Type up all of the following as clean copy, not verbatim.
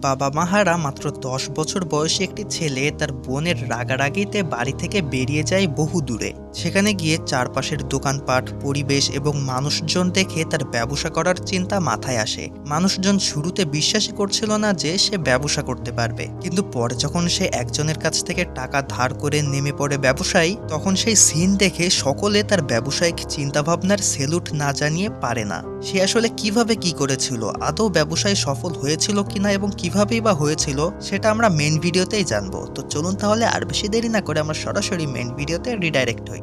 বাবা মাহারা মাত্র 10 বছর বয়সী একটি ছেলে তার বোনের রাগারাগিতে বাড়ি থেকে বেরিয়ে যায় বহু দূরে। সেখানে গিয়ে চারপাশের দোকানপাট, পরিবেশ এবং মানুষজন দেখে তার ব্যবসা করার চিন্তা মাথায় আসে। মানুষজন শুরুতে বিশ্বাসই করছিল না যে সে ব্যবসা করতে পারবে, কিন্তু পরে যখন সে একজনের কাছ থেকে টাকা ধার করে নেমে পড়ে ব্যবসায়ী, তখন সেই সিন দেখে সকলে তার ব্যবসায়িক চিন্তাভাবনার সেলুট না জানিয়ে পারে না। সে আসলে কিভাবে কি করেছিল, আদৌ ব্যবসায় সফল হয়েছিল কিনা এবং কিভাবেই বা হয়েছিল সেটা আমরা মেন ভিডিওতেই জানবো। তো চলুন তাহলে আর বেশি দেরি না করে আমরা সরাসরি মেন ভিডিওতে রিডাইরেক্ট হই।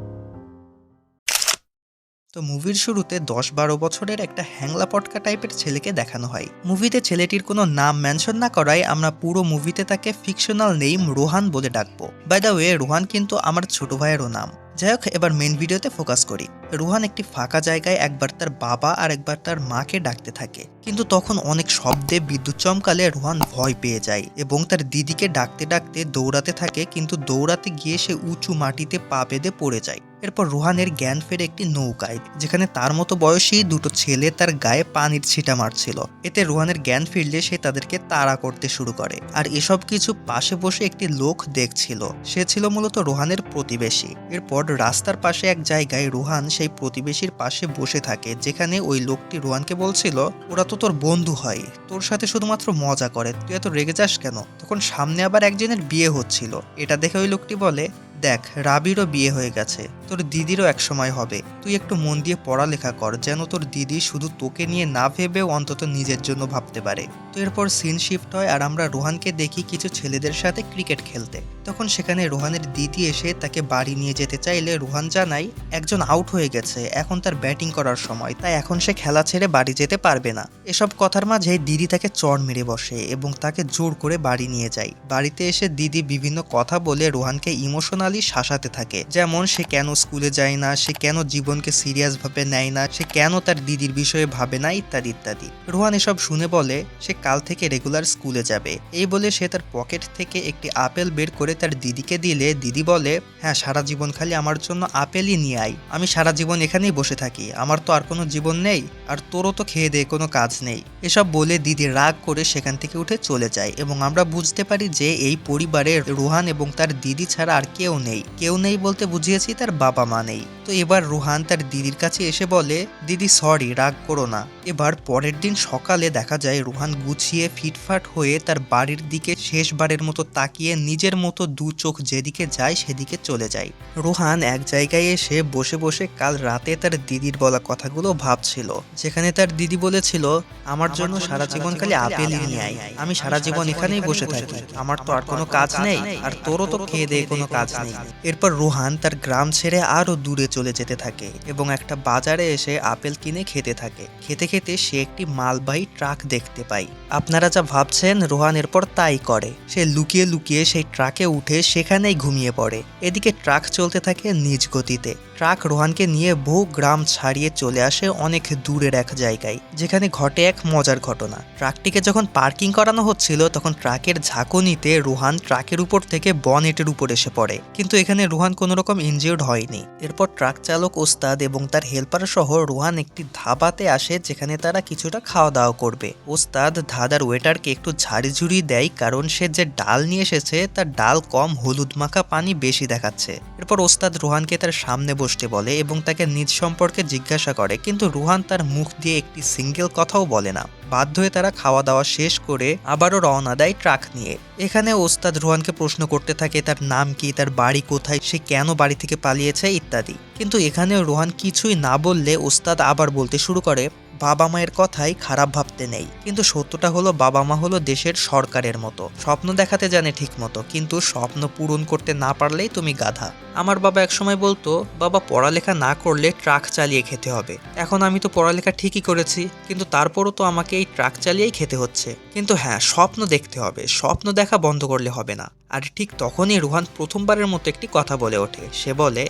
তো মুভির শুরুতে 10-12 বছরের একটা হ্যাংলা পটকা টাইপের ছেলেকে দেখানো হয়। মুভিতে ছেলেটির কোনো নাম মেনশন না করায় আমরা পুরো মুভিতে তাকে ফিকশনাল নেম রোহান বলে ডাকবো। বাই দ্য ওয়ে, রোহান কিন্তু আমার ছোট ভাইয়েরও নাম। যাই হোক, এবার মেন ভিডিওতে ফোকাস করি। রোহান একটি ফাঁকা জায়গায় একবার তার বাবা আর একবার তার মাকে ডাকতে থাকে, কিন্তু তখন অনেক শব্দে বিদ্যুৎ চমকালে রোহান ভয় পেয়ে যায় এবং তার দিদিকে ডাকতে ডাকতে দৌড়াতে থাকে, কিন্তু দৌড়াতে গিয়ে সে উঁচু মাটিতে পা বেঁধে পড়ে যায়। এরপর রোহানের জ্ঞান ফেরে একটি নৌকায়, যেখানে তার মতো বয়সী দুটো ছেলে তার গায়ে পানির ছিটা মারছিল। এতে রোহানের জ্ঞান ফিরলে সে তাদেরকে তাড়া করতে শুরু করে, আর এসব কিছু পাশে বসে একটি লোক দেখছিল। সে ছিল মূলত রোহানের প্রতিবেশী। এরপর রাস্তার পাশে এক জায়গায় রোহান সেই প্রতিবেশীর পাশে বসে থাকে, যেখানে ওই লোকটি রোহানকে বলছিল, ওরা তো তোর বন্ধু হয়, তোর সাথে শুধুমাত্র মজা করে, তুই এত রেগে যাস কেন? তখন সামনে আবার একজনের বিয়ে হচ্ছিল। এটা দেখে ওই লোকটি বলে, দেখ, রাবিরও বিয়ে হয়ে গেছে, তোর দিদিরও এক সময় হবে, তুই একটু মন দিয়ে পড়ালেখা কর, যেন তোর দিদি শুধু তোকে নিয়ে না ভেবেও অন্তত নিজের জন্য ভাবতে পারে। তো এরপর সিন শিফট হয় আর আমরা রোহানকে দেখি কিছু ছেলেদের সাথে ক্রিকেট খেলতে। তখন সেখানে রোহানের দিদি এসে তাকে বাড়ি নিয়ে যেতে চাইলে রোহান জানায় একজন আউট হয়ে গেছে, এখন তার ব্যাটিং করার সময়, তাই এখন সে খেলা ছেড়ে বাড়ি যেতে পারবে না। এসব কথার মাঝে দিদি তাকে চড় মেরে বসে এবং তাকে জোর করে বাড়ি নিয়ে যায়। বাড়িতে এসে দিদি বিভিন্ন কথা বলে রোহানকে ইমোশনালি শাসাতে থাকে, যেমন সে কেন স্কুলে যায় না, সে কেন জীবনকে সিরিয়াস ভাবে নেয় না, সে কেন তার দিদির বিষয়ে ভাবে না, ইত্যাদি ইত্যাদি। রোহান এসব শুনে বলে সে কাল থেকে রেগুলার স্কুলে যাবে। এই বলে সে তার পকেট থেকে একটি আপেল বের করে তার দিদিকে দিলে দিদি বলে, হ্যাঁ, সারা জীবন খালি আমার জন্য আপেলই নিয়ে আয়, আমি সারা জীবন এখানেই বসে থাকি, আমার তো আর কোনো জীবন নেই, আর তোরও তো খেয়ে দেয়ে কোনো কাজ নেই। এসব বলে দিদি রাগ করে সেখান থেকে উঠে চলে যায় এবং আমরা বুঝতে পারি যে এই পরিবারে রোহান এবং তার দিদি ছাড়া আর কেউ নেই। কেউ নেই বলতে বুঝিয়েছি তার বাবা মা নেই। তো এবার রোহান তার দিদির কাছে এসে বলে, দিদি সরি, রাগ করো না। এবার পরের দিন সকালে দেখা যায় রোহান গুছিয়ে ফিটফাট হয়ে তার বাড়ির দিকে শেষবারের মতো তাকিয়ে নিজের মতো দু চোখ যেদিকে যায় সেদিকে চলে যায়। রোহান এক জায়গায় এসে বসে বসে কাল রাতে তার দিদির বলা কথাগুলো ভাবছিল, যেখানে তার দিদি বলেছিল, আমার জন্য সারা জীবন খালি আপেলই নিয়ে আয়, আমি সারা জীবন এখানেই বসে থাকি, আমার তো আর কোনো কাজ নেই, আর তোরও তো খেয়ে দেয়ে কোনো কাজ নেই। এরপর রোহান তার গ্রাম ছেড়ে আরো দূরে চলে যেতে থাকে এবং একটা বাজারে এসে আপেল কিনে খেতে থাকে। খেতে খেতে সে একটি মালবাহী ট্রাক দেখতে পায়। আপনারা যা ভাবছেন, রোহান এরপর তাই করে। সে লুকিয়ে লুকিয়ে সেই ট্রাকে উঠে সেখানেই ঘুমিয়ে পড়ে। এদিকে ট্রাক চলতে থাকে নিজ গতিতে। ট্রাক রোহানকে নিয়ে বহু গ্রাম ছাড়িয়ে চলে আসে অনেক দূরের এক জায়গায়, যেখানে ঘটে এক মজার ঘটনা। ট্রাকটিকে যখন পার্কিং করানো হচ্ছিল, তখন ট্রাকের ঝাঁকুনিতে রোহান ট্রাকের উপর থেকে বনেটের উপর এসে পড়ে, কিন্তু এখানে রোহান কোনো রকম ইনজিওর্ড হয়নি। এরপর ট্রাক চালক ওস্তাদ এবং তার হেল্পার সহ রোহান একটি ধাবাতে আসে, যেখানে তারা কিছুটা খাওয়া দাওয়া করবে। ওস্তাদ ধাঁধার ওয়েটারকে একটু ঝাড়িঝুড়ি দেয়, কারণ সে যে ডাল নিয়ে এসেছে তার ডাল কম, হলুদ মাখা পানি বেশি দেখাচ্ছে। এরপর ওস্তাদ রোহানকে তার সামনে বসতে বলে এবং তাকে নিজ সম্পর্কে জিজ্ঞাসা করে, কিন্তু রোহান তার মুখ দিয়ে একটি সিঙ্গেল কথাও বলে না। বাধ্য হয়ে তারা খাওয়া দাওয়া শেষ করে আবারও রওনা দেয় ট্রাক নিয়ে। এখানে ওস্তাদ রোহানকে প্রশ্ন করতে থাকে তার নাম কি, তার বাড়ি কোথায়, সে কেন বাড়ি থেকে পালিয়েছে ইত্যাদি। কিন্তু এখানে রোহান কিছুই না বললে ওস্তাদ আবার বলতে শুরু করে, বাবা মায়ের কথাই খারাপ ভাবতে নেই, কিন্তু সত্যটা হলো বাবা মা হলো দেশের সরকারের মতো, স্বপ্ন দেখাতে জানে ঠিক মতো, কিন্তু স্বপ্ন পূরণ করতে না পারলেই তুমি গাধা। আমার বাবা একসময় বলতো, বাবা পড়ালেখা না করলে ট্রাক চালিয়ে খেতে হবে। এখন আমি তো পড়ালেখা ঠিকই করেছি, কিন্তু তারপরও তো আমাকে এই ট্রাক চালিয়েই খেতে হচ্ছে। কিন্তু হ্যাঁ, স্বপ্ন দেখতে হবে, স্বপ্ন দেখা বন্ধ করলে হবে না। আর ঠিক তখনই রোহান প্রথমবারের মতো একটি কথা বলে ওঠে। সে বলে,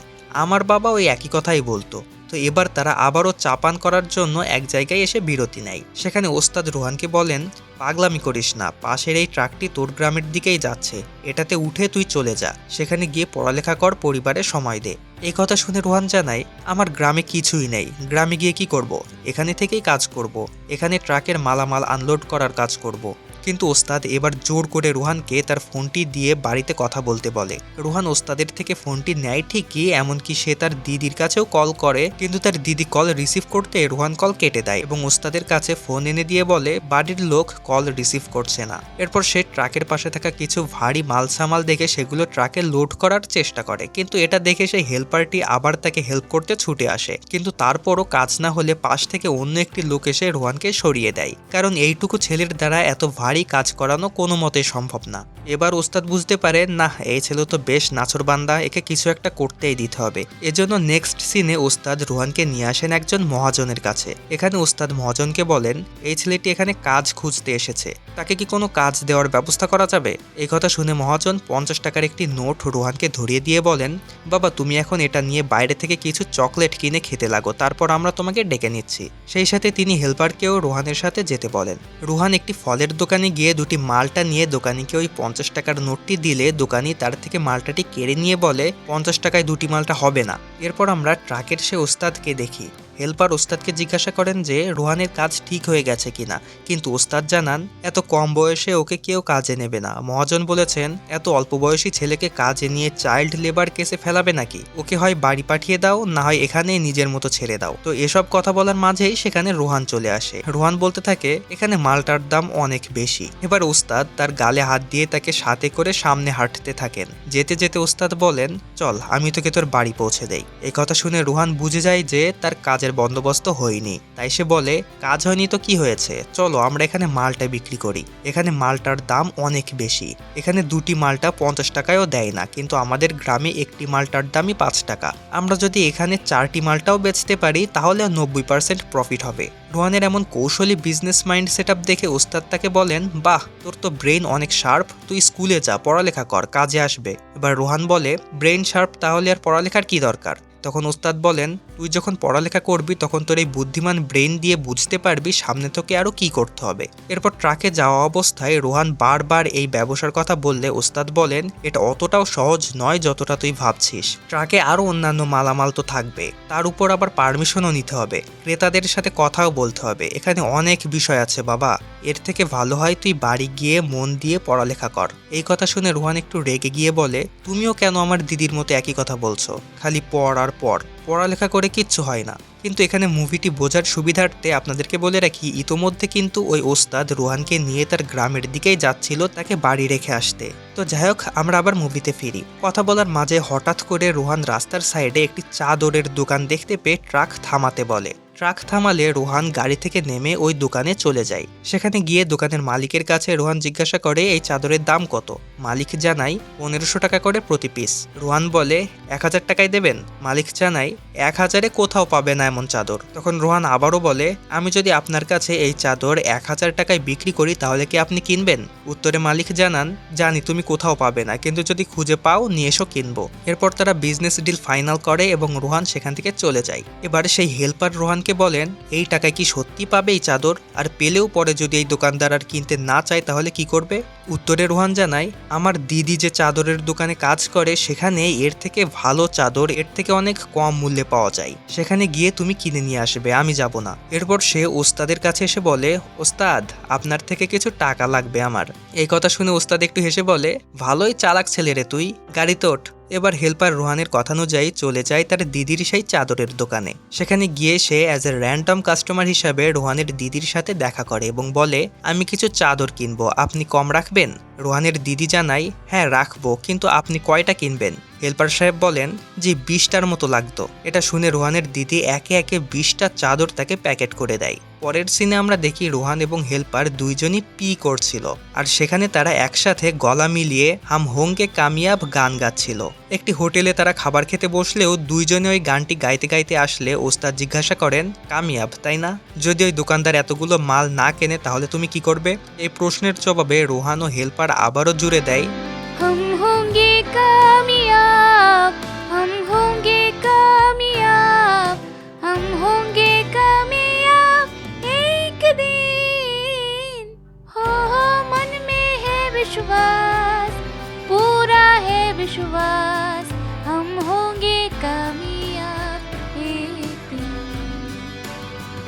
আমার বাবা ওই একই কথাই বলতো। তো এবার তারা আবারও চা পান করার জন্য এক জায়গায় এসে বিরতি নেয়। সেখানে ওস্তাদ রোহানকে বলেন, পাগলামি করিস না, পাশের এই ট্রাকটি তোর গ্রামের দিকেই যাচ্ছে, এটাতে উঠে তুই চলে যা, সেখানে গিয়ে পড়ালেখা কর, পরিবারে সময় দে। এই কথা শুনে রোহান জানায়, আমার গ্রামে কিছুই নেই, গ্রামে গিয়ে কি করব, এখানে থেকেই কাজ করব, এখানে ট্রাকের মালামাল আনলোড করার কাজ করব। কিন্তু ওস্তাদ এবার জোর করে রোহানকে তার ফোনটি দিয়ে বাড়িতে কথা বলতে বলে। রোহান ওস্তাদের থেকে ফোনটি নেয় ঠিকই, এমনকি সে তার দিদির কাছেও কল করে, কিন্তু তার দিদি কল রিসিভ করতে রোহান কল কেটে দেয় এবং ওস্তাদের কাছে ফোন এনে দিয়ে বলে বাড়ির লোক কল রিসিভ করছে না। এরপর সে ট্রাকের পাশে থাকা কিছু ভারী মালসামাল দেখে সেগুলো ট্রাকে লোড করার চেষ্টা করে, কিন্তু এটা দেখে সেই হেল্পারটি আবার তাকে হেল্প করতে ছুটে আসে, কিন্তু তারপরও কাজ না হলে পাশ থেকে অন্য একটি লোক এসে রোহানকে সরিয়ে দেয়, কারণ এইটুকু ছেলের দ্বারা এত ভারী কাজ করানো কোনো মতেই সম্ভব না। এবার ওস্তাদ বুঝতে পারে না, এই ছেলে তো বেশ নাছোড়বান্দা, একে কিছু একটা করতেই দিতে হবে। এজন্য নেক্সট সিনে ওস্তাদ রোহানকে নিয়ে আসেন একজন মহাজনের কাছে। এখানে ওস্তাদ মহাজনকে বলেন এই ছেলেটি এখানে কাজ খুঁজতে এসেছে, তাকে কি কোনো কাজ দেওয়ার ব্যবস্থা করা যাবে? এই কথা শুনে মহাজন 50 টাকার একটি নোট রোহানকে ধরিয়ে দিয়ে বলেন বাবা, তুমি এখন এটা নিয়ে বাইরে থেকে কিছু চকলেট কিনে খেতে লাগো, তারপর আমরা তোমাকে ডেকে নিচ্ছি। সেই সাথে তিনি হেল্পারকেও রোহানের সাথে যেতে বলেন। রোহান একটি ফলের দোকানে গিয়ে দুটি মালটা নিয়ে দোকানিকে ওই 50 টাকার নোটটি দিলে দোকানি তার থেকে মালটাটি কেড়ে নিয়ে বলে 50 টাকায় দুটি মালটা হবে না। এরপর আমরা ট্রাকের সে ওস্তাদকে দেখি। হেল্পার ওস্তাদকে জিজ্ঞাসা করেন যে রোহানের কাজ ঠিক হয়ে গেছে কিনা, কিন্তু ওস্তাদ জানান এত কম বয়সে ওকে কেউ কাজে নেবে না। মহাজন বলেছেন এত অল্প বয়সী ছেলেকে কাজে নিয়ে চাইল্ড লেবার কেসে ফেলাবে নাকি, ওকে হয় বাড়ি পাঠিয়ে দাও, না হয় এখানে নিজের মতো ছেড়ে দাও। তো এসব কথা বলার মাঝেই সেখানে রোহান চলে আসে। রোহান বলতে থাকে এখানে মালটার দাম অনেক বেশি। এবার ওস্তাদ তার গালে হাত দিয়ে তাকে সাথে করে সামনে হাঁটতে থাকেন। যেতে যেতে ওস্তাদ বলেন চল আমি তোকে তোর বাড়ি পৌঁছে দেই। এই কথা শুনে রোহান বুঝে যায় যে তার কাজের বন্দোবস্ত হয়নি, তাই সে বলে কাজ হয়নি তো কি হয়েছে, চলো আমরা এখানে মালটা বিক্রি করি। এখানে মালটার দাম অনেক বেশি, এখানে দুটি মালটা 50 টাকায়ও দেয় না, কিন্তু আমাদের গ্রামে একটি মালটার দামই 5 টাকা। আমরা যদি এখানে 4টি মালটাও বেচতে পারি তাহলে 90% প্রফিট হবে। রোহানের এমন কৌশলী বিজনেস মাইন্ড সেটআপ দেখে ওস্তাদ তাকে বলেন বাহ, তোর তো ব্রেন অনেক শার্প, তুই স্কুলে যা, পড়ালেখা কর, কাজে আসবে। এবার রোহান বলে ব্রেন শার্প, তাহলে আর পড়ালেখার কি দরকার? তখন ওস্তাদ বলেন তুই যখন পড়ালেখা করবি তখন তোর এই বুদ্ধিমান ব্রেন দিয়ে বুঝতে পারবি সামনে তোকে আরো কি করতে হবে। এরপর ট্রাকে যাওয়া অবস্থায় রোহান বারবার এই ব্যবসার কথা বললে ওস্তাদ বলেন এটা অতটাও সহজ নয় যতটা তুই ভাবছিস। ট্রাকে আরো অন্যান্য মালামাল তো থাকবে, তার উপর আবার পারমিশনও নিতে হবে, ক্রেতাদের সাথে কথাও বলতে হবে, এখানে অনেক বিষয় আছে বাবা। এর থেকে ভালো হয় তুই বাড়ি গিয়ে মন দিয়ে পড়ালেখা কর। এই কথা শুনে রোহান একটু রেগে গিয়ে বলে তুমিও কেন আমার দিদির মতো একই কথা বলছো, খালি পড় আর পড়, পড়ালেখা করে কিচ্ছু হয় না। কিন্তু এখানে মুভিটি বোঝার সুবিধার্থে আপনাদেরকে বলে রাখি ইতোমধ্যে কিন্তু ওই ওস্তাদ রোহানকে নিয়ে তার গ্রামের দিকেই যাচ্ছিল তাকে বাড়ি রেখে আসতে। তো যাই হোক, আমরা আবার মুভিতে ফিরি। কথা বলার মাঝে হঠাৎ করে রোহান রাস্তার সাইডে একটি চাদরের দোকান দেখতে পেয়ে ট্রাক থামাতে বলে। ট্রাক থামালে রোহান গাড়ি থেকে নেমে ওই দোকানে চলে যায়। সেখানে গিয়ে দোকানের মালিকের কাছে রোহান জিজ্ঞাসা করে এই চাদরের দাম কত। মালিক জানায় 1500 টাকা করে প্রতি পিস। রোহান বলে 1000 টাকায় দেবেন। মালিক জানায় 1000-এ কোথাও পাবে না এমন চাদর। তখন রোহান আবারও বলে আমি যদি আপনার কাছে এই চাদর 1000 টাকায় বিক্রি করি তাহলে কি আপনি কিনবেন? উত্তরে মালিক জানান জানি তুমি কোথাও পাবে না, কিন্তু যদি খুঁজে পাও নিয়ে এসো, কিনবো। এরপর তারা বিজনেস ডিল ফাইনাল করে এবং রোহান সেখান থেকে চলে যায়। এবার সেই হেল্পার রোহানকে বলেন এই টাকায় কি সত্যি পাবে এই চাদর, আর পেলেও পরে যদি এই দোকানদার আর কিনতে না চায় তাহলে কি করবে? উত্তরে রোহান জানায় আমার দিদি যে চাদরের দোকানে কাজ করে সেখানে এর থেকে ভালো চাদর এর থেকে অনেক কম মূল্যে পাওয়া যায়, সেখানে গিয়ে তুমি কিনে নিয়ে আসবে, আমি যাব না। এরপর সে ওস্তাদের কাছে এসে বলে ওস্তাদ আপনার থেকে কিছু টাকা লাগবে আমার। এই কথা শুনে ওস্তাদ একটু হেসে বলে ভালোই চালাক ছেলে রে তুই, গাড়িতে ওঠ। এবার হেল্পার রোহানের কথানুযায়ী চলে যায় তার দিদির সেই চাদরের দোকানে। সেখানে গিয়ে সে অ্যাজ এ র্যান্ডম কাস্টমার হিসাবে রোহানের দিদির সাথে দেখা করে এবং বলে আমি কিছু চাদর কিনবো, আপনি কম রাখবেন? রোহানের দিদি জানায় হ্যাঁ রাখবো, কিন্তু আপনি কয়টা কিনবেন? হেল্পার সাহেব বলেন যে 20টার মতো লাগতো। এটা শুনে রোহানের দিদি একে একে 20টা চাদর তাকে প্যাকেট করে দেয়। পরের সিনে আমরা দেখি রোহান এবং হেল্পার দুইজনই পি করছিল, আর সেখানে তারা একসাথে গলা মিলিয়ে হাম হোঙ্গে কামিয়াব গান গাচ্ছিল। একটি হোটেলে তারা খাবার খেতে বসলেও দুইজনে ওই গানটি গাইতে গাইতে আসলে ওস্তাদ জিজ্ঞাসা করেন কামিয়াব তাই না? যদি ওই দোকানদার এতগুলো মাল না কেনে তাহলে তুমি কি করবে? এই প্রশ্নের জবাবে রোহান ও হেল্পার আবারও জুড়ে দেয় हम होंगे कामयाब, हम होंगे कामयाब, हम होंगे कामयाब एक दिन। हो मन में है विश्वास, पूरा है विश्वास, हम होंगे कामयाब एक दिन।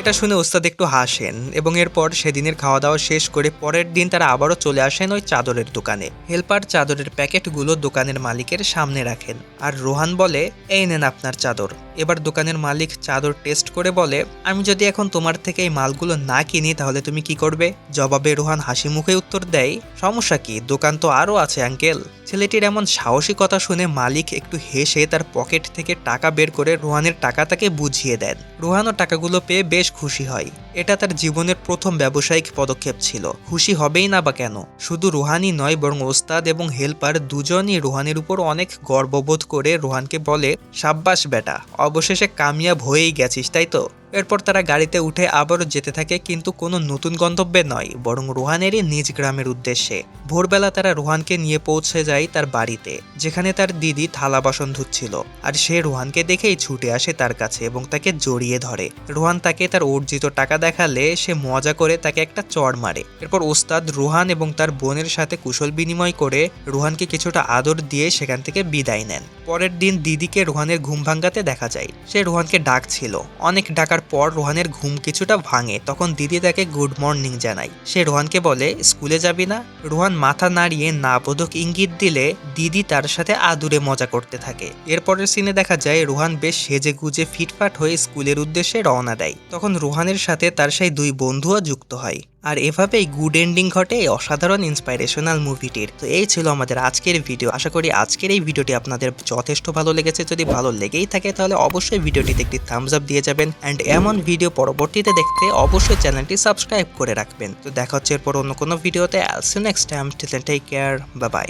এটা শুনে ওস্তাদ একটু হাসেন এবং এরপর সেদিনের খাওয়া দাওয়া শেষ করে পরের দিন তারা আবারও চলে আসেন ওই চাদরের দোকানে। হেল্পার চাদরের প্যাকেটগুলো দোকানের মালিকের সামনে রাখেন আর রোহান বলে, এই নেন আপনার চাদর। এবার দোকানের মালিক চাদর টেস্ট করে বলে, আমি যদি এখন তোমার থেকে এই মালগুলো না কিনি তাহলে তুমি কি করবে? জবাবে রোহান হাসি মুখে উত্তর দেয়, সমস্যা কি, দোকান তো আরও আছে আঙ্কেল। ছেলেটির এমন সাহসিকতা শুনে মালিক একটু হেসে তার পকেট থেকে টাকা বের করে রোহানের টাকা তাকে বুঝিয়ে দেন। রোহানও টাকাগুলো পেয়ে বেশ খুশি হয়। এটা তার জীবনের প্রথম ব্যবসায়িক পদক্ষেপ ছিল। খুশি হবেই না বা কেন? শুধু রোহানই নয় বরং ওস্তাদ এবং হেল্পার দুজনই রোহানের উপর অনেক গর্ববোধ করে রোহানকে বলে, সাব্বাস বেটা, অবশেষে কামিয়াব হয়েই গেছিস তাই তো। এরপর তারা গাড়িতে উঠে আবারও যেতে থাকে, কিন্তু কোনো নতুন গন্তব্যে নয় বরং রোহানেরই নিজ গ্রামের উদ্দেশ্যে। ভোরবেলা তারা রোহানকে নিয়ে পৌঁছে যায় তার বাড়িতে, যেখানে তার দিদি থালা বাসন ধুচ্ছিল। আর সে রোহানকে দেখেই ছুটে আসে তার কাছে এবং তাকে জড়িয়ে ধরে। রোহান তাকে তার অর্জিত টাকা দেখালে সে মজা করে তাকে একটা চড় মারে। এরপর ওস্তাদ রোহান এবং তার বোনের সাথে কুশল বিনিময় করে রোহানকে কিছুটা আদর দিয়ে সেখান থেকে বিদায় নেন। পরের দিন দিদিকে রোহানের ঘুম ভাঙাতে দেখা যায়। সে রোহানকে ডাকছিল। অনেক ডাকার পর রোহানের ঘুম কিছুটা ভাঙে। তখন দিদি তাকে গুড মর্নিং জানায়। সে রোহানকে বলে, স্কুলে যাবি না? রোহান মাথা নাড়িয়ে না বোধক ইঙ্গিত দিলে দিদি তার সাথে আদুরে মজা করতে থাকে। এরপরের সিনে দেখা যায় রোহান বেশ সেজে গুজে ফিটফাট হয়ে স্কুলের উদ্দেশ্যে রওনা দেয়। তখন রোহানের সাথে তার সেই দুই বন্ধুও যুক্ত হয়। আর এভাবেই গুড এন্ডিং ঘটে এই অসাধারণ ইন্সপাইরেশনাল মুভিটির। তো এই ছিল আমাদের আজকের ভিডিও। আশা করি আজকের এই ভিডিওটি আপনাদের যথেষ্ট ভালো লেগেছে। যদি ভালো লেগেই থাকে তাহলে অবশ্যই ভিডিওটিতে একটি থামস আপ দিয়ে যাবেন অ্যান্ড এমন ভিডিও পরবর্তীতে দেখতে অবশ্যই চ্যানেলটি সাবস্ক্রাইব করে রাখবেন। তো দেখা হচ্ছে এরপর অন্য কোনো ভিডিওতে। I'll see you next time. Till then take care, bye by.